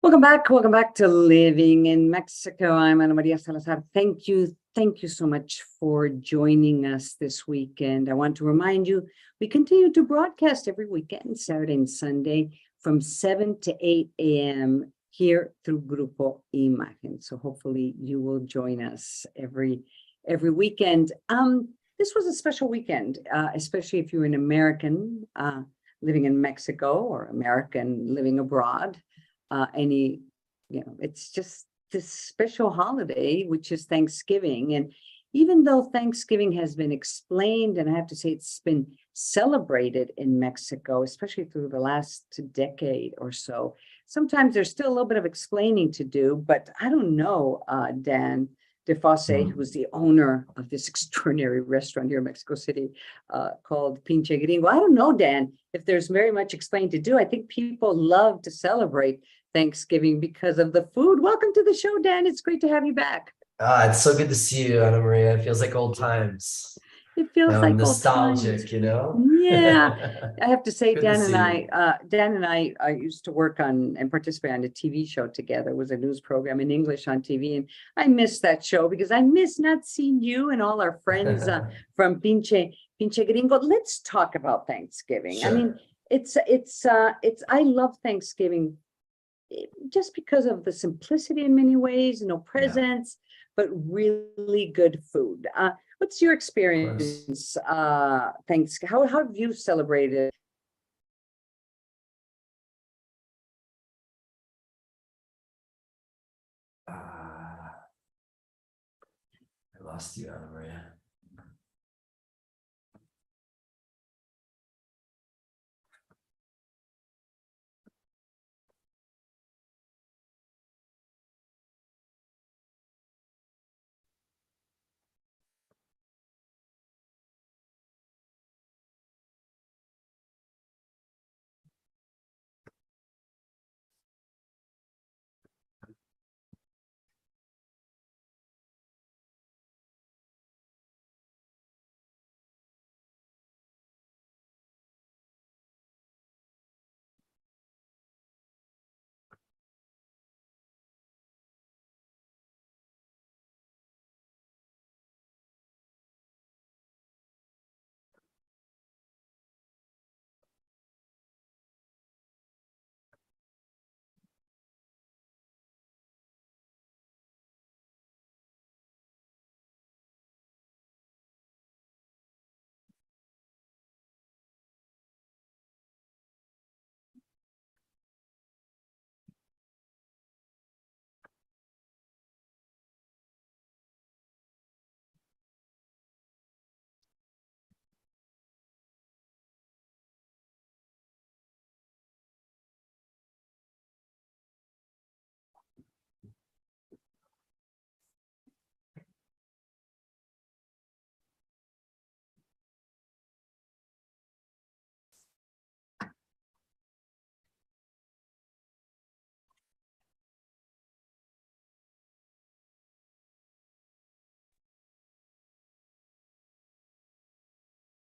Welcome back to Living in Mexico. I'm Ana Maria Salazar. Thank you so much for joining us this weekend. I want to remind you, we continue to broadcast every weekend, Saturday and Sunday, from 7 to 8 a.m. here through Grupo Imagen. So hopefully you will join us every weekend. This was a special weekend, especially if you're an American living in Mexico or American living abroad. It's just this special holiday, which is Thanksgiving. And even though Thanksgiving has been explained, and I have to say it's been celebrated in Mexico, especially through the last decade or so, sometimes there's still a little bit of explaining to do. But I don't know, Dan Defossey, who was the owner of this extraordinary restaurant here in Mexico City called Pinche Gringo. I don't know, Dan, if there's very much explaining to do. I think people love to celebrate Thanksgiving because of the food. Welcome to the show, Dan. It's great to have you back. It's so good to see you, Ana Maria. It feels like old times. It feels like nostalgic, old times. Yeah, I have to say, Dan and I used to work on and participate on a TV show together. It was a news program in English on TV, and I miss that show because I miss not seeing you and all our friends from Pinche Gringo. Let's talk about Thanksgiving. Sure. I mean, it's I love Thanksgiving just because of the simplicity in many ways, no presents, but really good food. What's your experience? Thanks. How have you celebrated? I lost you, Ana Maria.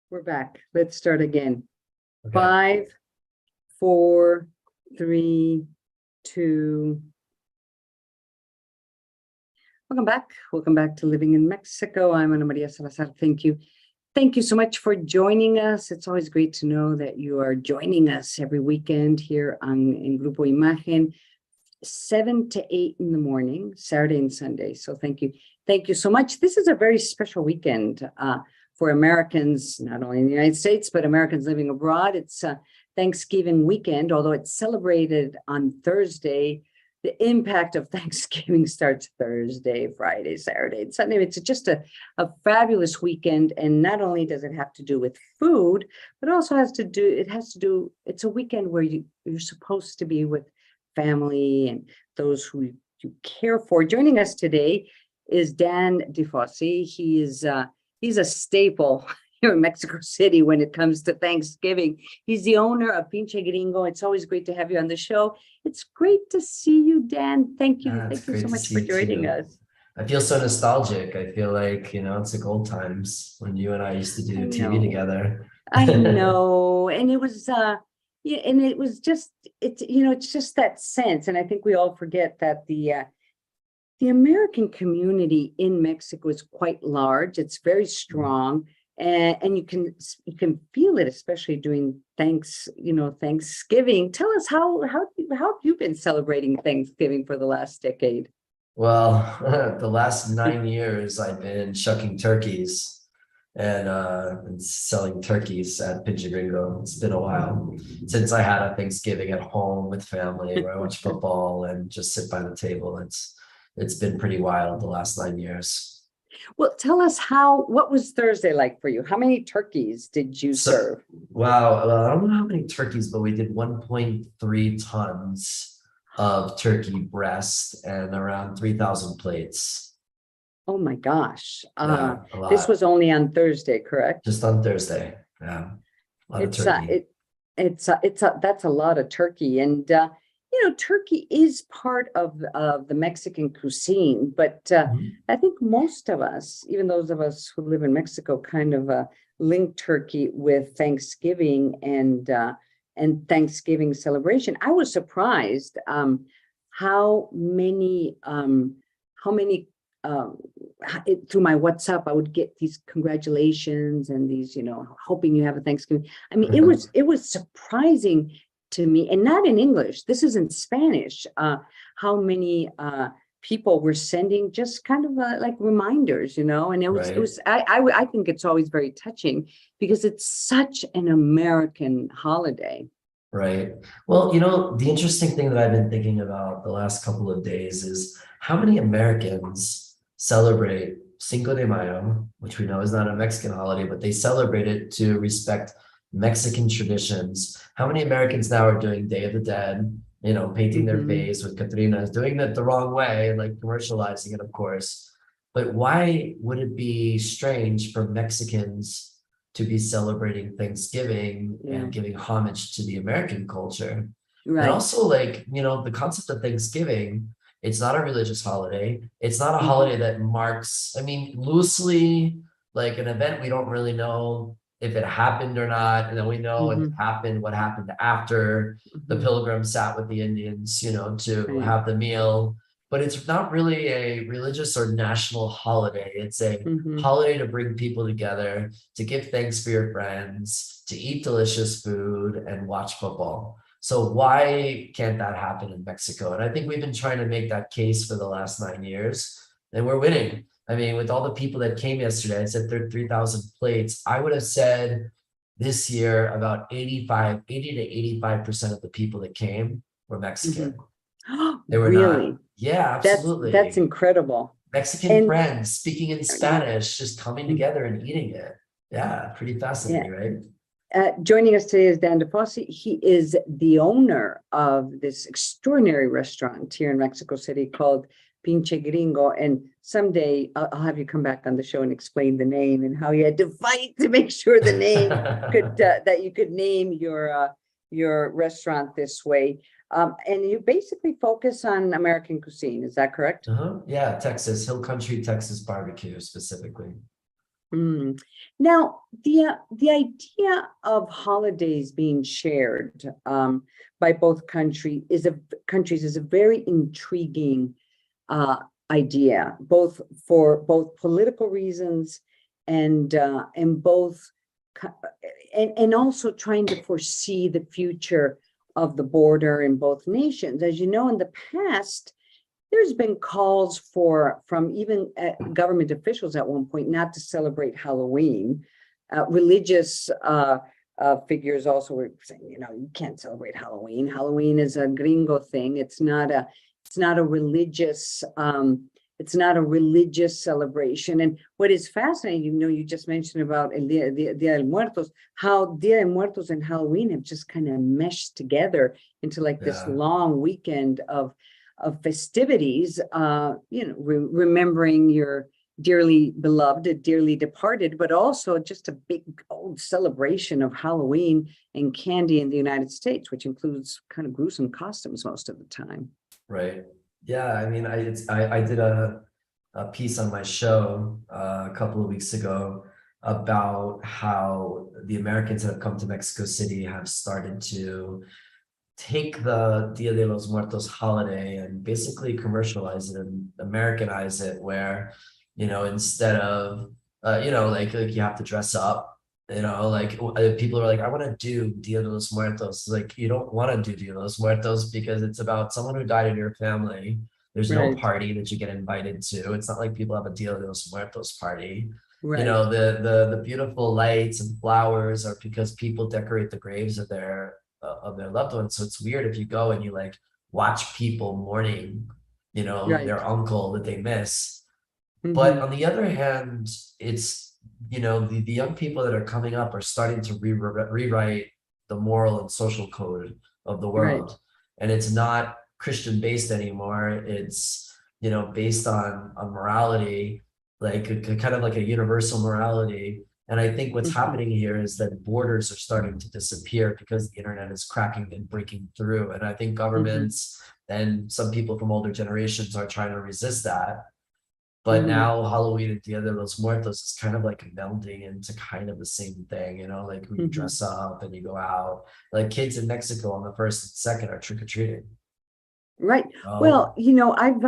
We're back. Let's start again. Okay. 5, 4, 3, 2. Welcome back to Living in Mexico. I'm Ana Maria Salazar. Thank you so much for joining us. It's always great to know that you are joining us every weekend here in Grupo Imagen, 7 to 8 in the morning, Saturday and Sunday. So thank you so much. This is a very special weekend for Americans, not only in the United States, but Americans living abroad. It's Thanksgiving weekend, although it's celebrated on Thursday. The impact of Thanksgiving starts Thursday, Friday, Saturday, and Sunday. It's just a fabulous weekend. And not only does it have to do with food, but also it's a weekend where you're supposed to be with family and those who you care for. Joining us today is Dan Defossey. He's a staple here in Mexico City when it comes to Thanksgiving. He's the owner of Pinche Gringo. It's always great to have you on the show. It's great to see you, Dan. Thank you so much for joining us. I feel so nostalgic. I feel like, it's like old times when you and I used to do TV together. I know. And it was, Yeah, and it was just, it's just that sense. And I think we all forget that the American community in Mexico is quite large. It's very strong. And you can feel it, especially during Thanksgiving. Tell us how have you been celebrating Thanksgiving for the last decade? Well, the last 9 years I've been shucking turkeys and selling turkeys at Pinche Gringo. It's been a while since I had a Thanksgiving at home with family where I watch football and just sit by the table. It's been pretty wild the last 9 years. Well, tell us what was Thursday like for you? How many turkeys did you So, serve? wow, I don't know how many turkeys, but we did 1.3 tons of turkey breast and around 3,000 plates. Oh my gosh. Yeah, a This lot. was only on Thursday, correct? Just on Thursday. Yeah, a lot of It's turkey. that's a lot of turkey, and turkey is part of the Mexican cuisine, but Mhm. I think most of us, even those of us who live in Mexico, kind of link turkey with Thanksgiving and Thanksgiving celebration. I was surprised how many how many um, through my WhatsApp, I would get these congratulations and these, hoping you have a Thanksgiving. I mean, it was surprising to me, and not in English. This is in Spanish. How many people were sending just kind of like reminders, and it was it Right, was I think it's always very touching because it's such an American holiday. right. Well, the interesting thing that I've been thinking about the last couple of days is how many Americans celebrate Cinco de Mayo, which we know is not a Mexican holiday, but they celebrate it to respect Mexican traditions. How many Americans now are doing Day of the Dead, painting their Hmm. face with Catrinas, doing it the wrong way, like commercializing it, of course. But why would it be strange for Mexicans to be celebrating Thanksgiving Yeah, and giving homage to the American culture? And right. also, like, the concept of Thanksgiving, it's not a religious holiday. It's not a Hmm. holiday that marks, I mean, loosely like an event we don't really know if it happened or not. And then we know if it Hmm. happened, what happened after the Hmm. pilgrims sat with the Indians, to Right. have the meal. But it's not really a religious or national holiday. It's a Hmm. holiday to bring people together, to give thanks for your friends, to eat delicious food and watch football. So why can't that happen in Mexico? And I think we've been trying to make that case for the last 9 years, and we're winning. I mean, with all the people that came yesterday, I said 3,000 plates. I would have said this year about 80 to 85% of the people that came were Hmm. Mexican. They were not, Really? yeah, That's absolutely. incredible. Mexican And friends speaking in Spanish, just coming together and eating it. Yeah, pretty yeah, fascinating, right? joining us today is Dan Defossey. He is the owner of this extraordinary restaurant here in Mexico City called Pinche Gringo. And someday I'll have you come back on the show and explain the name and how you had to fight to make sure the name that you could name your restaurant this way. And you basically focus on American cuisine. Is that correct? Yeah, Texas, Hill Country, Texas barbecue specifically. Mm. Now, the idea of holidays being shared by both countries is a very intriguing uh, idea, both for both political reasons and both and also trying to foresee the future of the border in both nations. As you know, in the past, there's been calls from even government officials at one point not to celebrate Halloween. Religious figures also were saying, you can't celebrate Halloween. Halloween is a gringo thing. It's not a religious celebration. And what is fascinating, you just mentioned about Dia de Muertos, how Dia de Muertos and Halloween have just kind of meshed together into like this Yeah, long weekend of festivities, remembering your dearly beloved, dearly departed, but also just a big old celebration of Halloween and candy in the United States, which includes kind of gruesome costumes most of the time. right. Yeah, I mean, I did a piece on my show a couple of weeks ago about how the Americans that have come to Mexico City have started to take the Dia de los Muertos holiday and basically commercialize it and Americanize it, where, instead of, like you have to dress up, like people are like, I want to do Dia de los Muertos. Like, you don't want to do Dia de los Muertos because it's about someone who died in your family. There's no Right. party that you get invited to. It's not like people have a Dia de los Muertos party. Right. The beautiful lights and flowers are because people decorate the graves of their loved ones. So it's weird if you go and you like watch people mourning, Right. their uncle that they miss. But Hmm. on the other hand, it's, the young people that are coming up are starting to rewrite the moral and social code of the Right. world. And it's not Christian based anymore. It's, based on morality, like kind of like a universal morality. And I think what's Hmm. happening here is that borders are starting to disappear because the internet is cracking and breaking through. And I think Hmm. governments and some people from older generations are trying to resist that. But Hmm. now Halloween and Dia de los Muertos is kind of like melding into kind of the same thing, like when you Hmm. dress up and you go out. Like kids in Mexico on the 1st and 2nd are trick-or-treating. Right. Well, Oh, I've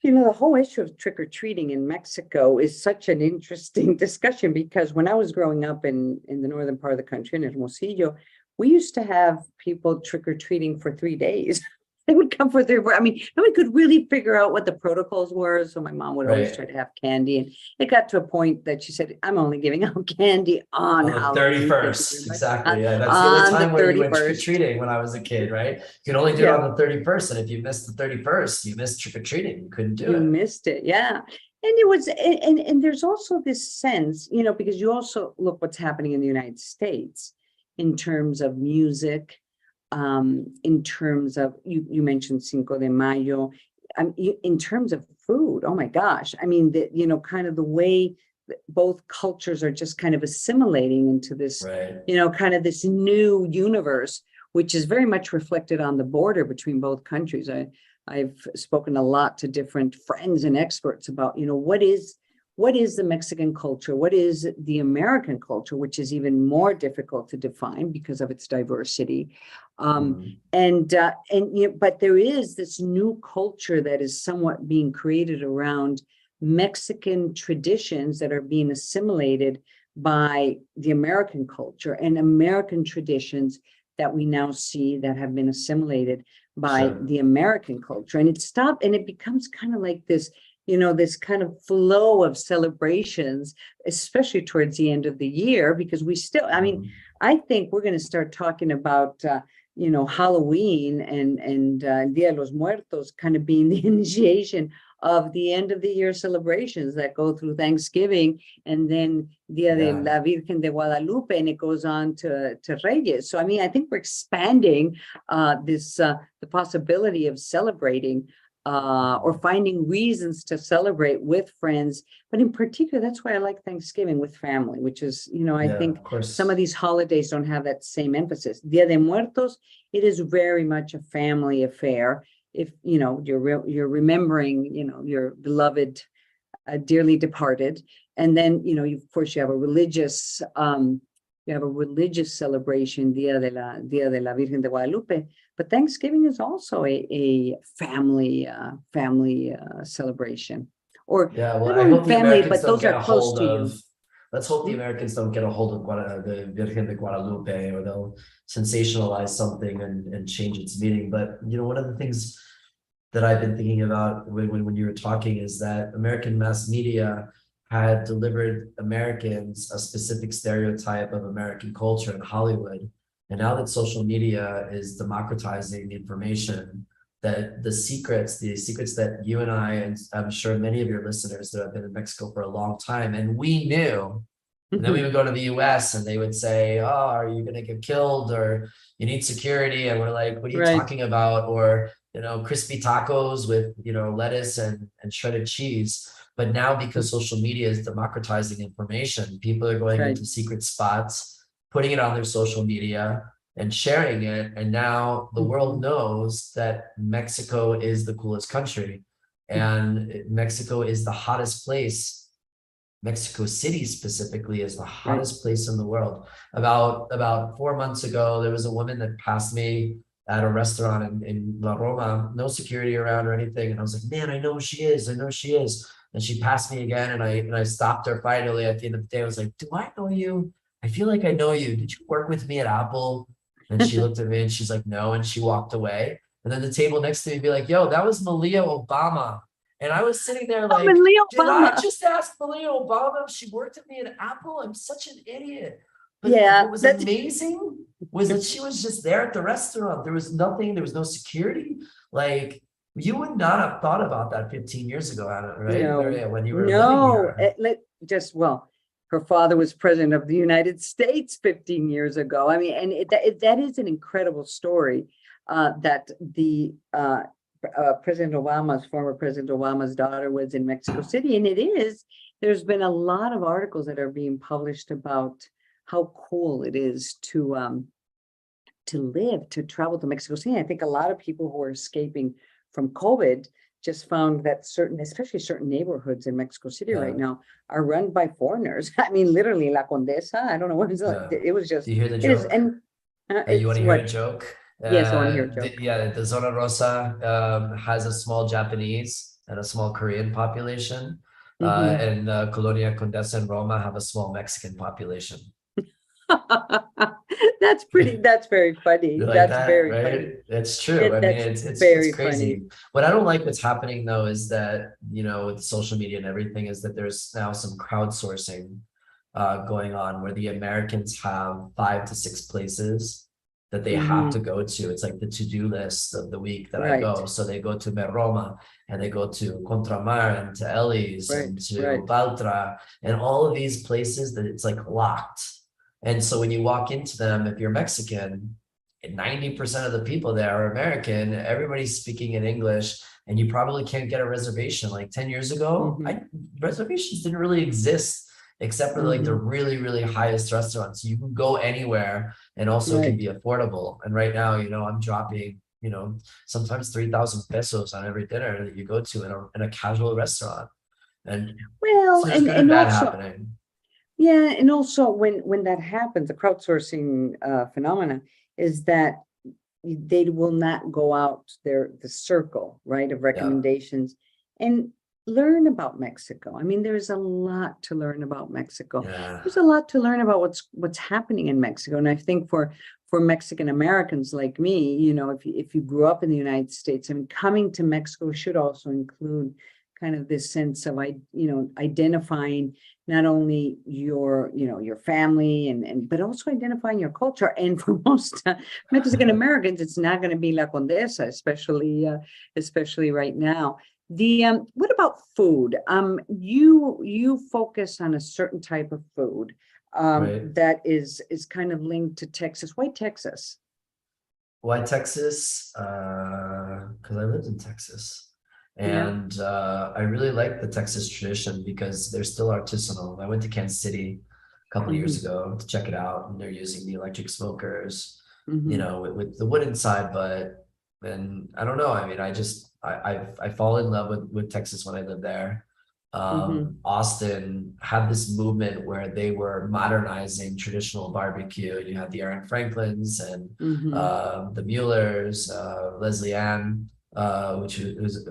the whole issue of trick or treating in Mexico is such an interesting discussion, because when I was growing up in the northern part of the country in Hermosillo, we used to have people trick or treating for 3 days. They would come for I mean, nobody could really figure out what the protocols were. So my mom would always try right. to have candy. And it got to a point that she said, I'm only giving out candy on On the Halloween. Thank you very 31st. much. On, Exactly. Yeah. That's the only on the time where you went 31st. trick-or-treating when I was a kid, right? You could only do it Yeah. on the 31st. And if you missed the 31st, you missed trick-or-treating. You couldn't do You it. missed it, yeah. And it was, and there's also this sense, because you also look what's happening in the United States in terms of music, in terms of you mentioned Cinco de Mayo, in terms of food. Oh my gosh, I mean that kind of the way that both cultures are just kind of assimilating into this, Right. kind of this new universe, which is very much reflected on the border between both countries. I've spoken a lot to different friends and experts about, what is the Mexican culture? What is the American culture, which is even more difficult to define because of its diversity. Mhm. But there is this new culture that is somewhat being created around Mexican traditions that are being assimilated by the American culture, and American traditions that we now see that have been assimilated by Sure. the American culture. And it becomes kind of like this, this kind of flow of celebrations, especially towards the end of the year, because I mean, Mhm. I think we're going to start talking about, Halloween and Dia de los Muertos kind of being the initiation of the end of the year celebrations that go through Thanksgiving, and then Dia de Yeah. la Virgen de Guadalupe, and it goes on to Reyes. So, I mean, I think we're expanding the possibility of celebrating or finding reasons to celebrate with friends. But in particular, that's why I like Thanksgiving with family, which is, I Yeah, think of some of course. these holidays don't have that same emphasis. Dia de Muertos, it is very much a family affair. If you're remembering, your beloved, dearly departed, and then of course you have a religious celebration, Dia de la Virgen de Guadalupe. But Thanksgiving is also a family celebration, or Yeah, well, not I only hope the family, Americans but don't those get are a close hold to of, you. let's hope the Mhm. Americans don't get a hold of the Virgen de Guadalupe, or they'll sensationalize something and change its meaning. But, one of the things that I've been thinking about when you were talking is that American mass media had delivered Americans a specific stereotype of American culture in Hollywood. And now that social media is democratizing the information, that the secrets that you and I, and I'm sure many of your listeners that have been in Mexico for a long time, and we knew, and then we Mhm. would go to the US and they would say, oh, are you going to get killed, or you need security? And we're like, what are you Right. talking about? Or, crispy tacos with, lettuce and shredded cheese. But now, because social media is democratizing information, people are going Right. into secret spots, putting it on their social media and sharing it. And now the world Mhm. knows that Mexico is the coolest country, and Mexico is the hottest place Mexico City specifically is the Right. hottest place in the world. About 4 months ago, there was a woman that passed me at a restaurant in La Roma, no security around or anything. And I was like, man, I know who she is. I know who she is. And she passed me again, and I stopped her finally at the end of the day. I was like, do I know you? I feel like I know you. Did you work with me at Apple? And she looked at me and she's like, no, and she walked away. And then the table next to me be like, yo, that was Malia Obama. And I was sitting there I'm like, in Leo did I Obama. just ask Malia Obama if she worked with me at Apple? I'm such an idiot. But Yeah, what was that's amazing was that she was just there at the restaurant. There was nothing, there was no security. Like, you would not have thought about that 15 years ago, Anna, right? no, When you were living no. here. Well, her father was president of the United States 15 years ago. I mean, and that is an incredible story, that the former President Obama's daughter was in Mexico City. And there's been a lot of articles that are being published about how cool it is to travel to Mexico City. I think a lot of people who are escaping from COVID just found that especially certain neighborhoods in Mexico City right now are run by foreigners. I mean, literally La Condesa. I don't know what it's like. It was just, Do you hear the it is, joke? and You want it's to hear what, a joke? yes, I want to hear a joke. The Zona Rosa has a small Japanese and a small Korean population. And Colonia Condesa and Roma have a small Mexican population. That's very funny. You like That's that, very right? funny. It's true. I mean, That's it's very crazy. funny. What I don't like what's happening though is that, with social media and everything, is that there's now some crowdsourcing going on where the Americans have 5 to 6 places that they have to go to. It's like the to-do list of the week that I go. Right, So they go to Roma, and they go to Contramar, and to Elis, and to Baltra, and all of these places that it's like locked. And so when you walk into them, if you're Mexican, 90% of the people there are American, everybody's speaking in English, and you probably can't get a reservation. Like 10 years ago, reservations didn't really exist except for like the really, really highest restaurants. You can go anywhere, and also can be affordable. And right now, I'm dropping, sometimes 3,000 pesos on every dinner that you go to in a casual restaurant. And well, so there's good and bad happening. Yeah, and also when that happens, the crowdsourcing phenomena is that they will not go out the circle, right, of recommendations and learn about Mexico. I mean, there's a lot to learn about Mexico. There's a lot to learn about what's happening in Mexico. And I think for Mexican Americans like me, if you grew up in the United States, I mean, coming to Mexico should also include kind of this sense of identifying not only your family but also identifying your culture. And for most Mexican Americans, it's not going to be La Condesa, especially right now. What about food? You focus on a certain type of food that is kind of linked to Texas. Why Texas? Why Texas? Because I lived in Texas. And I really like the Texas tradition because they're still artisanal. I went to Kansas City a couple of years ago to check it out, and they're using the electric smokers, with the wood inside. And I don't know. I mean, I fall in love with Texas when I lived there. Austin had this movement where they were modernizing traditional barbecue. You had the Aaron Franklins and the Muellers, Leslie Ann, which was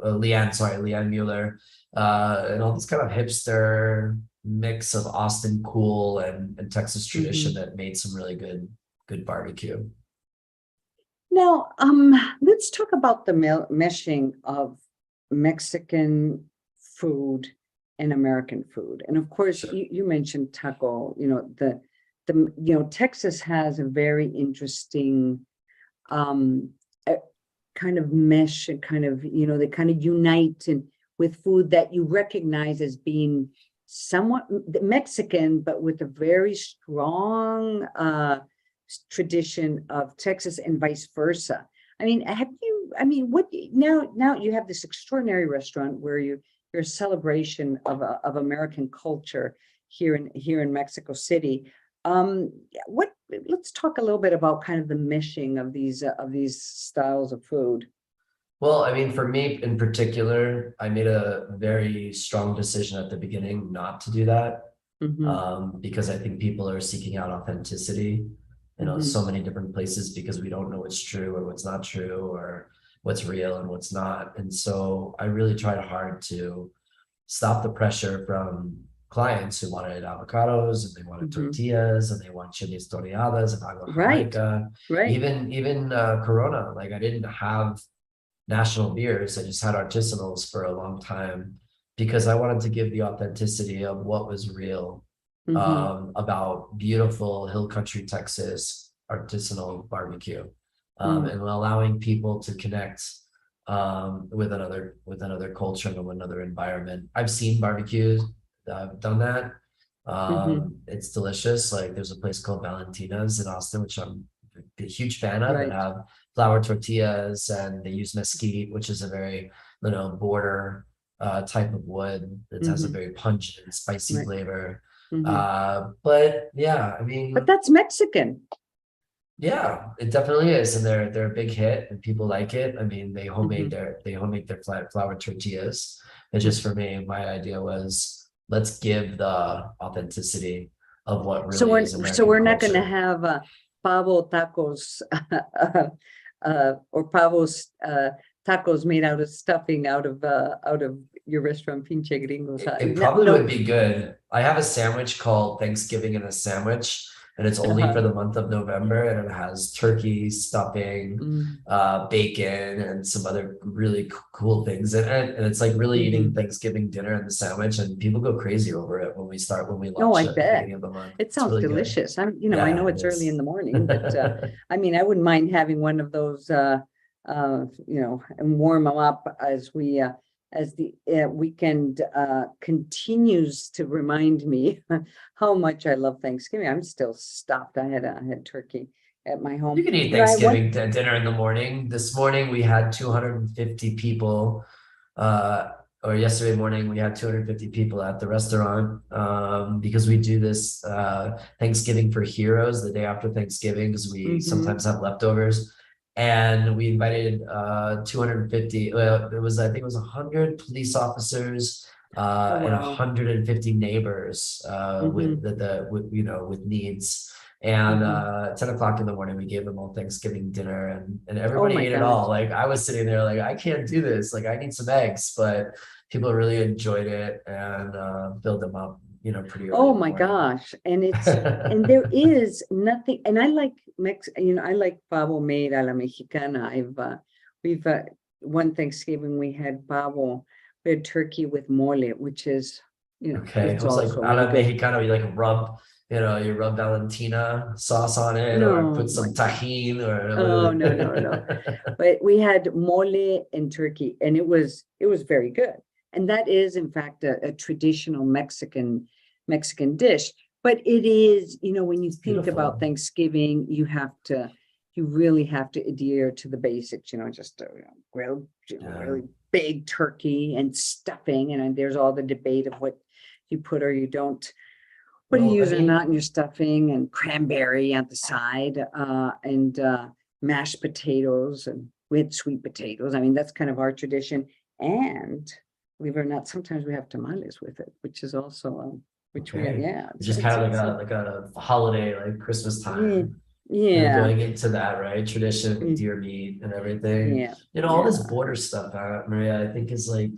Leanne Mueller, and all this kind of hipster mix of Austin cool and Texas tradition that made some really good barbecue. Now, let's talk about the meshing of Mexican food and American food. And of course, you mentioned taco. Texas has a very interesting kind of mesh and kind of, they kind of unite with food that you recognize as being somewhat Mexican, but with a very strong tradition of Texas and vice versa. I mean, now you have this extraordinary restaurant where you're a celebration of American culture here in Mexico City. Let's talk a little bit about kind of the meshing of these styles of food. Well, I mean, for me in particular, I made a very strong decision at the beginning not to do that. Mm-hmm, Because I think people are seeking out authenticity, mm-hmm, so many different places because we don't know what's true or what's not true or what's real and what's not. And so I really tried hard to stop the pressure from clients who wanted avocados and they wanted mm-hmm. tortillas and they want chiles toreadas and agua Right, jamaica, right. even Corona. Like I didn't have national beers. I just had artisanals for a long time because I wanted to give the authenticity of what was real Mm-hmm, about beautiful hill country Texas artisanal barbecue, mm. and allowing people to connect with another culture and another environment. I've seen barbecues. I've done that. Mm-hmm. It's delicious. Like there's a place called Valentina's in Austin, which I'm a huge fan of, that Right. have flour tortillas and they use mesquite, which is a very, border type of wood that has a Mm-hmm. very pungent and spicy Right. flavor. Mm-hmm. But yeah, I But mean, that's Mexican. yeah, it definitely is, and they're a big hit, and people like it. I mean, Mm-hmm. they homemade their flour tortillas. And Mm. just for me, my idea was let's give the authenticity of what So really we're is so American we're not going to culture. have pavo tacos or pavos tacos made out of stuffing out of your restaurant, Pinche Gringos. It No, probably would no. be good. I have a sandwich called Thanksgiving in a Sandwich, and it's only for Uh-huh. the month of November, and it has turkey, stuffing, Mm, bacon, and some other really cool things in it. And it's like really eating mhm. Thanksgiving dinner in the sandwich, and people go crazy over it when we Oh, launch I it at the bet. beginning of the month. It It's sounds really good. delicious. I Yeah, know it it's early in is. the morning, but I mean, I wouldn't mind having one of those, and warm them up as the weekend continues to remind me how much I love Thanksgiving. I'm still stuffed. I had turkey at my You home. can eat I want. Thanksgiving dinner in the morning. This morning we had 250 people, uh, or yesterday morning we had 250 people at the restaurant, because we do this Thanksgiving for Heroes the day after Thanksgiving because we Mhm. sometimes have leftovers. And we invited 250, well, it was, I think it was 100 police officers Oh, and wow. 150 neighbors with Hmm. with needs. And Hmm. 10 o'clock in the morning, we gave them all Thanksgiving dinner and Oh everybody my ate it gosh. all. Like I was sitting there like, I can't do this. Like I need some eggs, but people really enjoyed it and filled them up, pretty early Oh in the my morning. gosh. And there is nothing, and I like I like pavo made a la mexicana. We've one Thanksgiving we had pavo, we had turkey with mole, which is, Okay. It it's was like also a really la good. Mexicano, you rub Valentina sauce on it or No, put my some God. tahine Oh, or no, no, no. But we had mole and turkey, and it was very good. And that is, in fact, a traditional Mexican dish. But it is, when you It's think about beautiful. Thanksgiving, you really have to adhere to the basics. Just grilled, Yeah. really big turkey and stuffing, and then there's all the debate of what you put or you don't. What do you Well, I use or not in mean, your stuffing, and cranberry at the side, and mashed potatoes and with sweet potatoes. I mean, that's kind of our tradition. And believe it or not, sometimes we have tamales with it, which is also, which we, okay. yeah, It's just kind of it's like a holiday, like Christmas yeah, time. yeah, Going into that, right? Tradition, mm, deer meat and everything. yeah, All this yeah. border stuff, Maria, I think is like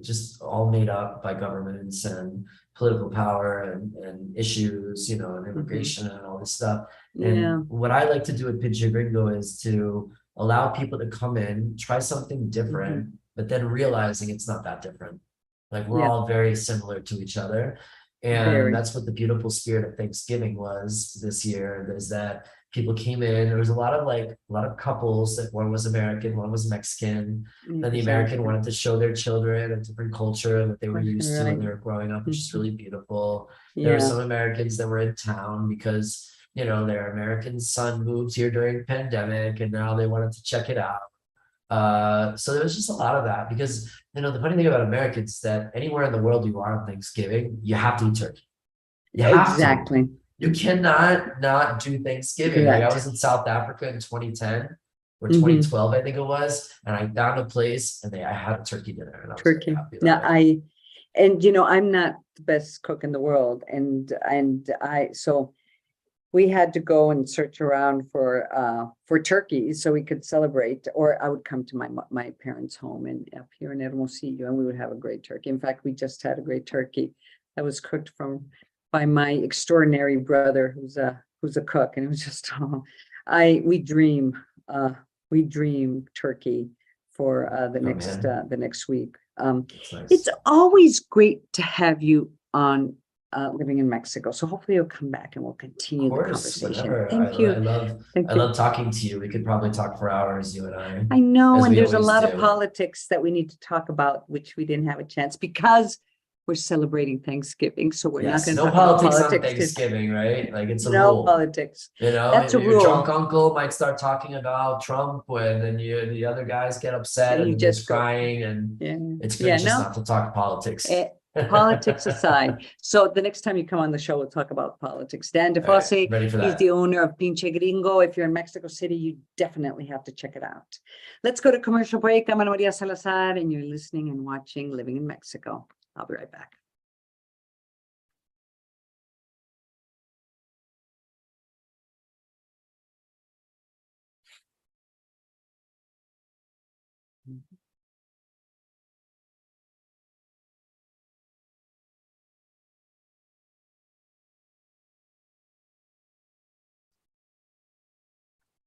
just all made up by governments and political power and issues, and Hmm. immigration and all this stuff. And Yeah. what I like to do at Pinche Gringo is to allow people to come in, try something Hmm. different, but then realizing it's not that different. Like we're Yeah. all very similar to each other. And Very. that's what the beautiful spirit of Thanksgiving was this year, is that people came in. There was a lot of couples that one was American, one was Mexican. Then the American Exactly. wanted to show their children a different culture that they were used to when Right. they were growing up, which is Hmm. really beautiful. There were Yeah. some Americans that were in town because, their American son moved here during the pandemic and now they wanted to check it out. So there was just a lot of that because, the funny thing about Americans is that anywhere in the world you are on Thanksgiving, you have to eat turkey. You have to. Exactly. You cannot not do Thanksgiving. Like I Correct. was in South Africa in 2010, or Mhm. 2012, I think it was. And I found a place and I had a turkey dinner and I was very Turkey. happy Now about it. I'm not the best cook in the world, so we had to go and search around for turkeys so we could celebrate, or I would come to my parents' home and up here in Hermosillo, and we would have a great turkey. In fact, we just had a great turkey that was cooked by my extraordinary brother, who's a cook, and it was just we dream turkey for the next week. It's nice. It's always great to have you on living in Mexico. So hopefully you'll come back and we'll continue the conversation. Whenever. Thank you. I love talking to you. We could probably talk for hours, you and I. I know, as and we there's a always lot of do. politics that we need to talk about, which we didn't have a chance because we're celebrating Thanksgiving. So we're not Yes, going to no talk about politics on politics 'cause Thanksgiving, right? Like it's a no rule. politics. You know, That's a your drunk rule. uncle might start talking about Trump when then the other guys get upset And you and there's just go, crying and yeah, it's good yeah, just no. not to talk politics. Politics aside. So the next time you come on the show, we'll talk about politics. Dan All right, Defossey, ready for he's that. the owner of Pinche Gringo. If you're in Mexico City, you definitely have to check it out. Let's go to commercial break. I'm Ana Maria Salazar, and you're listening and watching Living in Mexico. I'll be right back.